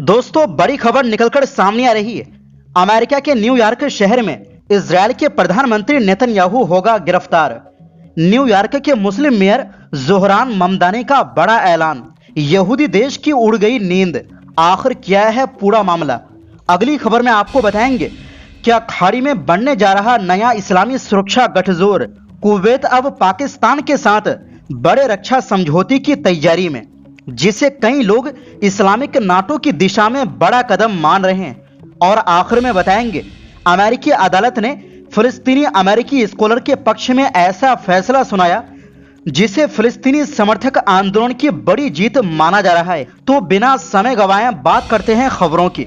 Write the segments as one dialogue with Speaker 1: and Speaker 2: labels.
Speaker 1: दोस्तों, बड़ी खबर निकलकर सामने आ रही है। अमेरिका के न्यूयॉर्क शहर में इजरायल के प्रधानमंत्री नेतन्याहू होगा गिरफ्तार। न्यूयॉर्क के मुस्लिम मेयर जोहरान ममदानी का बड़ा ऐलान। यहूदी देश की उड़ गई नींद, आखिर क्या है पूरा मामला। अगली खबर में आपको बताएंगे। क्या खाड़ी में बनने जा रहा नया इस्लामी सुरक्षा गठजोड़, कुवैत अब पाकिस्तान के साथ बड़े रक्षा समझौते की तैयारी में, जिसे कई लोग इस्लामिक नाटो की दिशा में बड़ा कदम मान रहे हैं। और आखिर में बताएंगे, अमेरिकी अदालत ने फिलिस्तीनी अमेरिकी स्कॉलर के पक्ष में ऐसा फैसला सुनाया जिसे फिलिस्तीनी समर्थक आंदोलन की बड़ी जीत माना जा रहा है। तो बिना समय गवाए बात करते हैं खबरों की।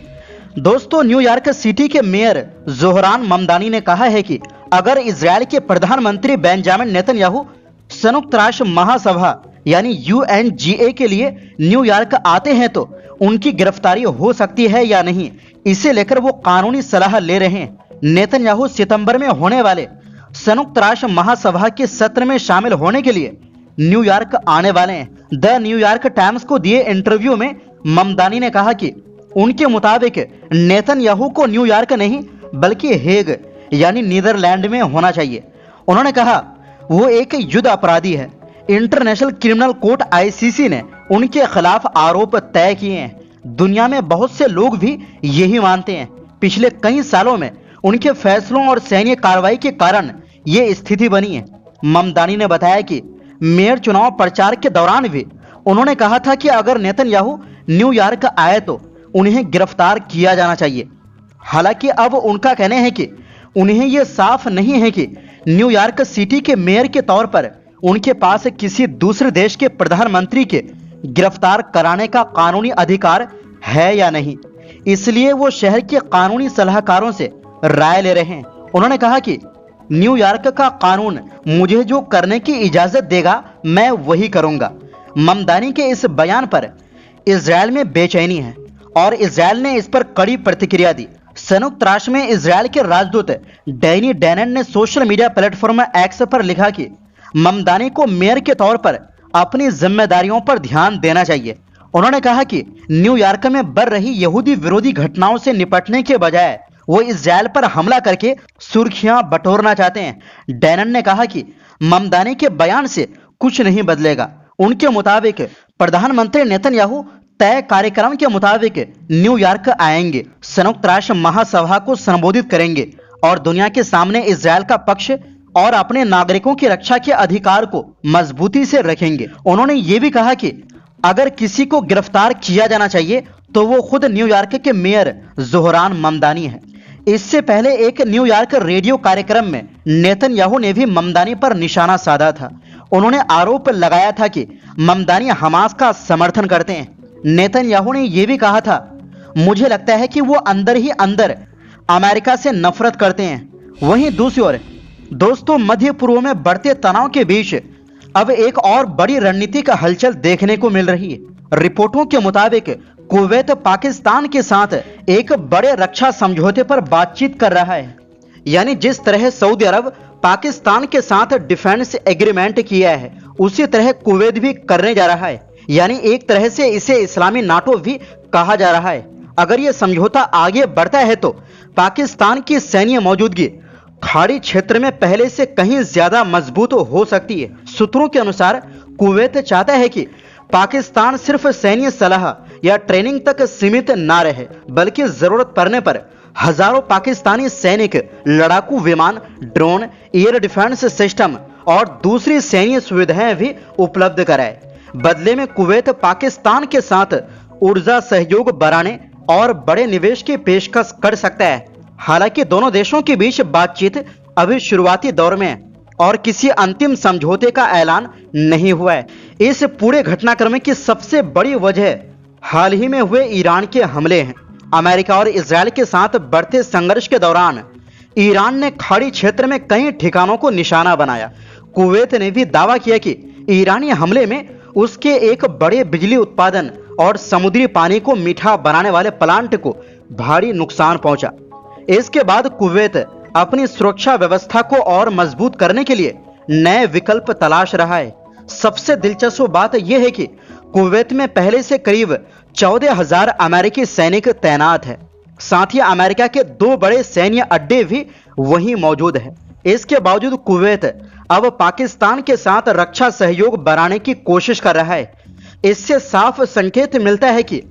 Speaker 1: दोस्तों, न्यूयॉर्क सिटी के मेयर जोहरान ममदानी ने कहा है कि अगर इजरायल के प्रधानमंत्री बेंजामिन नेतन्याहू संयुक्त राष्ट्र महासभा यानी UNGA के लिए न्यूयॉर्क आते हैं तो उनकी गिरफ्तारी हो सकती है या नहीं, इसे लेकर वो कानूनी सलाह ले रहे हैं। नेतन्याहू सितंबर में होने वाले संयुक्त राष्ट्र महासभा के सत्र में शामिल होने के लिए न्यूयॉर्क आने वाले हैं। द न्यूयॉर्क टाइम्स को दिए इंटरव्यू में ममदानी ने कहा कि उनके मुताबिक नेतन्याहू को न्यूयॉर्क नहीं बल्कि हेग यानी नीदरलैंड में होना चाहिए। उन्होंने कहा वो एक युद्ध अपराधी है। इंटरनेशनल क्रिमिनल कोर्ट ICC ने उनके खिलाफ आरोप तय किए हैं। दुनिया में बहुत से लोग भी यही मानते हैं। पिछले कई सालों में उनके फैसलों और सैन्य कार्रवाई के कारण ये स्थिति बनी है। ममदानी ने बताया कि मेयर चुनाव प्रचार के दौरान भी उन्होंने कहा था कि अगर नेतन्याहू न्यूयॉर्क आए तो उन्हें गिरफ्तार किया जाना चाहिए। हालांकि अब उनका कहना है कि उन्हें यह साफ नहीं है कि न्यूयॉर्क सिटी के मेयर के तौर पर उनके पास किसी दूसरे देश के प्रधानमंत्री के गिरफ्तार कराने का कानूनी अधिकार है या नहीं, इसलिए वो शहर के कानूनी सलाहकारों से राय ले रहे हैं। उन्होंने कहा कि न्यूयॉर्क का कानून मुझे जो करने की इजाजत देगा मैं वही करूंगा। ममदानी के इस बयान पर इजरायल में बेचैनी है और इजरायल ने इस पर कड़ी प्रतिक्रिया दी। संयुक्त राष्ट्र में इजरायल के राजदूत डैनी डैनन ने सोशल मीडिया प्लेटफॉर्म एक्स पर लिखा कि ममदानी को मेयर के तौर पर अपनी जिम्मेदारियों पर ध्यान देना चाहिए। उन्होंने कहा कि न्यूयॉर्क में बढ़ रही यहूदी विरोधी घटनाओं से निपटने के बजाय वो इजरायल पर हमला करके सुर्खियां बटोरना चाहते हैं। डैनन ने कहा कि ममदानी के बयान से कुछ नहीं बदलेगा। उनके मुताबिक प्रधानमंत्री नेतन्याहू तय कार्यक्रम के मुताबिक न्यूयॉर्क आएंगे, संयुक्त राष्ट्र महासभा को संबोधित करेंगे और दुनिया के सामने इजरायल का पक्ष और अपने नागरिकों की रक्षा के अधिकार को मजबूती से रखेंगे। उन्होंने ये भी कहा कि अगर किसी को गिरफ्तार किया जाना चाहिए तो वो खुद न्यूयॉर्क के मेयर जोहरान ममदानी है। इससे पहले एक न्यूयॉर्क रेडियो कार्यक्रम में नेतन्याहू ने भी ममदानी पर निशाना साधा था। उन्होंने आरोप लगाया था कि ममदानी हमास का समर्थन करते हैं। नेतन्याहू ने यह भी कहा था, मुझे लगता है कि वो अंदर ही अंदर अमेरिका से नफरत करते हैं। वहीं दूसरी ओर दोस्तों, मध्य पूर्व में बढ़ते तनाव के बीच अब एक और बड़ी रणनीतिक हलचल देखने को मिल रही है। रिपोर्टों के मुताबिक कुवैत पाकिस्तान के साथ एक बड़े रक्षा समझौते पर बातचीत कर रहा है। यानी जिस तरह सऊदी अरब पाकिस्तान के साथ डिफेंस एग्रीमेंट किया है उसी तरह कुवैत भी करने जा रहा है। यानी एक तरह से इसे इस्लामी नाटो भी कहा जा रहा है। अगर यह समझौता आगे बढ़ता है तो पाकिस्तान की सैन्य मौजूदगी खाड़ी क्षेत्र में पहले से कहीं ज्यादा मजबूत हो सकती है। सूत्रों के अनुसार कुवैत चाहता है कि पाकिस्तान सिर्फ सैन्य सलाह या ट्रेनिंग तक सीमित ना रहे, बल्कि जरूरत पड़ने पर हजारों पाकिस्तानी सैनिक लड़ाकू विमान, ड्रोन, एयर डिफेंस सिस्टम और दूसरी सैन्य सुविधाएं भी उपलब्ध कराए। बदले में कुवैत पाकिस्तान के साथ ऊर्जा सहयोग बढ़ाने और बड़े निवेश की पेशकश कर सकता है। हालांकि दोनों देशों के बीच बातचीत अभी शुरुआती दौर में है और किसी अंतिम समझौते का ऐलान नहीं हुआ है। इस पूरे घटनाक्रम की सबसे बड़ी वजह हाल ही में हुए ईरान के हमले हैं। अमेरिका और इजरायल के साथ बढ़ते संघर्ष के दौरान ईरान ने खाड़ी क्षेत्र में कई ठिकानों को निशाना बनाया। कुवैत ने भी दावा किया कि ईरानी हमले में उसके एक बड़े बिजली उत्पादन और समुद्री पानी को मीठा बनाने वाले प्लांट को भारी नुकसान पहुंचा। इसके बाद कुवैत अपनी सुरक्षा व्यवस्था को और मजबूत करने के लिए नए विकल्प तलाश रहा है। सबसे दिलचस्प बात यह है कि कुवैत में पहले से करीब 14,000 अमेरिकी सैनिक तैनात है। साथ ही अमेरिका के 2 बड़े सैन्य अड्डे भी वहीं मौजूद है। इसके बावजूद कुवैत अब पाकिस्तान के साथ रक्षा सहयोग बढ़ाने की कोशिश कर रहा है। इससे साफ संकेत मिलता है कि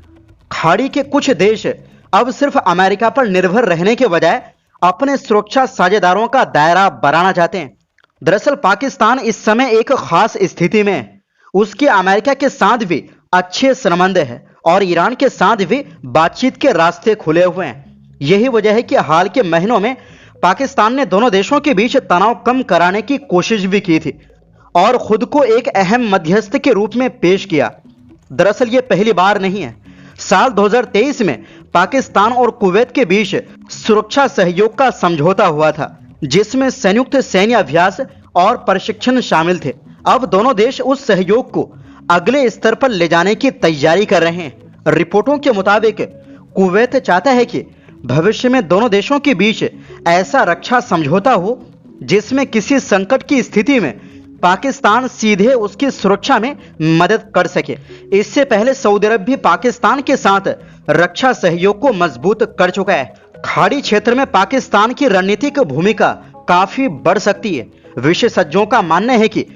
Speaker 1: खाड़ी के कुछ देश अब सिर्फ अमेरिका पर निर्भर रहने के बजाय अपने सुरक्षा साझेदारों का दायरा बढ़ाना चाहते हैं। दरअसल पाकिस्तान इस समय एक खास स्थिति में है। उसके अमेरिका के साथ भी अच्छे संबंध है और ईरान के साथ भी बातचीत के रास्ते खुले हुए हैं। यही वजह है कि हाल के महीनों में पाकिस्तान ने दोनों देशों के बीच तनाव कम कराने की कोशिश भी की थी और खुद को एक अहम मध्यस्थ के रूप में पेश किया। दरअसल ये पहली बार नहीं है। साल 2023 में पाकिस्तान और कुवैत के बीच सुरक्षा सहयोग का समझौता हुआ था, जिसमें संयुक्त सैन्य अभ्यास और प्रशिक्षण शामिल थे। अब दोनों देश उस सहयोग को अगले स्तर पर ले जाने की तैयारी कर रहे हैं। रिपोर्टों के मुताबिक कुवैत चाहता है कि भविष्य में दोनों देशों के बीच ऐसा रक्षा समझौता हो जिसमें किसी संकट की स्थिति में पाकिस्तान सीधे उसकी सुरक्षा में मदद कर सके। इससे पहले सऊदी अरब भी पाकिस्तान के साथ रक्षा सहयोग को मजबूत कर चुका है। खाड़ी क्षेत्र में पाकिस्तान की रणनीतिक भूमिका काफी बढ़ सकती है। विशेषज्ञों का मानना है कि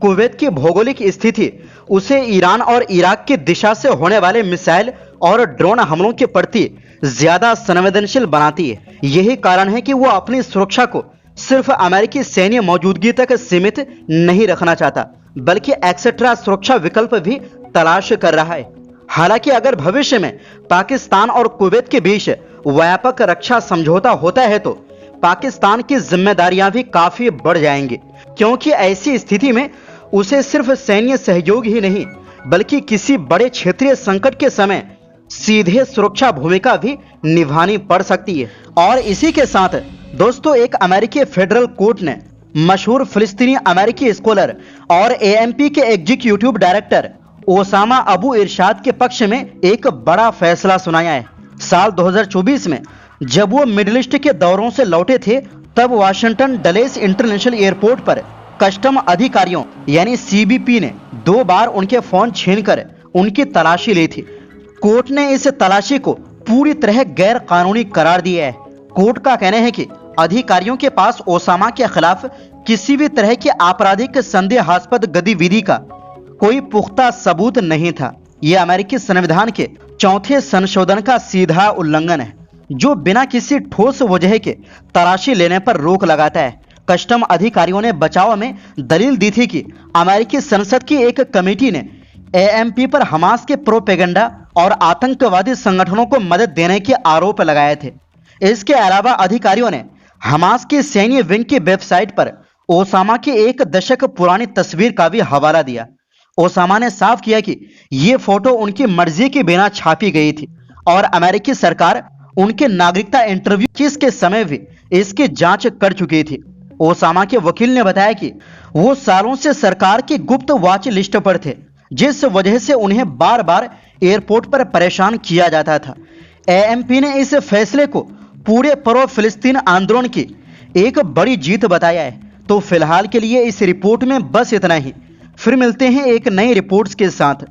Speaker 1: कुवैत की भौगोलिक स्थिति उसे ईरान और इराक की दिशा से होने वाले मिसाइल और ड्रोन हमलों के प्रति ज्यादा संवेदनशील बनाती है। यही कारण है कि वो अपनी सुरक्षा को सिर्फ अमेरिकी सैन्य मौजूदगी तक सीमित नहीं रखना चाहता, बल्कि एक्सेट्रा सुरक्षा विकल्प भी तलाश कर रहा है। हालांकि अगर भविष्य में पाकिस्तान और कुवैत के बीच व्यापक रक्षा समझौता होता है तो पाकिस्तान की जिम्मेदारियां भी काफी बढ़ जाएंगी, क्योंकि ऐसी स्थिति में उसे सिर्फ सैन्य सहयोग ही नहीं बल्कि किसी बड़े क्षेत्रीय संकट के समय सीधे सुरक्षा भूमिका भी निभानी पड़ सकती है। और इसी के साथ दोस्तों, एक अमेरिकी फेडरल कोर्ट ने मशहूर फिलिस्तीनी अमेरिकी स्कॉलर और एएमपी के एग्जीक्यूटिव डायरेक्टर ओसामा अबू इरशाद के पक्ष में एक बड़ा फैसला सुनाया है। साल 2024 में जब वो मिडिल ईस्ट के दौरों से लौटे थे, तब वाशिंगटन डलेस इंटरनेशनल एयरपोर्ट पर कस्टम अधिकारियों यानी सीबीपी ने 2 बार उनके फोन छीनकर उनकी तलाशी ली थी। कोर्ट ने इस तलाशी को पूरी तरह गैर कानूनी करार दिया है। कोर्ट का कहना है कि अधिकारियों के पास ओसामा के खिलाफ किसी भी तरह की आपराधिक संदेहास्पद गतिविधि का कोई पुख्ता सबूत नहीं था। यह अमेरिकी संविधान के 4थे संशोधन का सीधा उल्लंघन है, जो बिना किसी ठोस वजह के तलाशी लेने पर रोक लगाता है। कस्टम अधिकारियों ने बचाव में दलील दी थी कि अमेरिकी संसद की एक कमेटी ने एएमपी पर हमास के प्रोपेगेंडा और आतंकवादी संगठनों को मदद देने के आरोप लगाए थे। इसके अलावा अधिकारियों ने हमास के सैन्य विंग की वेबसाइट पर ओसामा की 1 दशक पुरानी तस्वीर का भी हवाला दिया। ओसामा ने साफ किया कि ये फोटो उनकी मर्जी के बिना छापी गई थी और अमेरिकी सरकार उनके नागरिकता इंटरव्यू के समय भी इसकी जांच कर चुकी थी। ओसामा के वकील ने बताया कि वो सालों से सरकार की गुप्त वॉच लिस्ट पर थे, जिस वजह से उन्हें बार बार एयरपोर्ट पर परेशान किया जाता था। एएमपी ने इस फैसले को पूरे प्रो फिलिस्तीन आंदोलन की एक बड़ी जीत बताया है। तो फिलहाल के लिए इस रिपोर्ट में बस इतना ही। फिर मिलते हैं एक नई रिपोर्ट्स के साथ।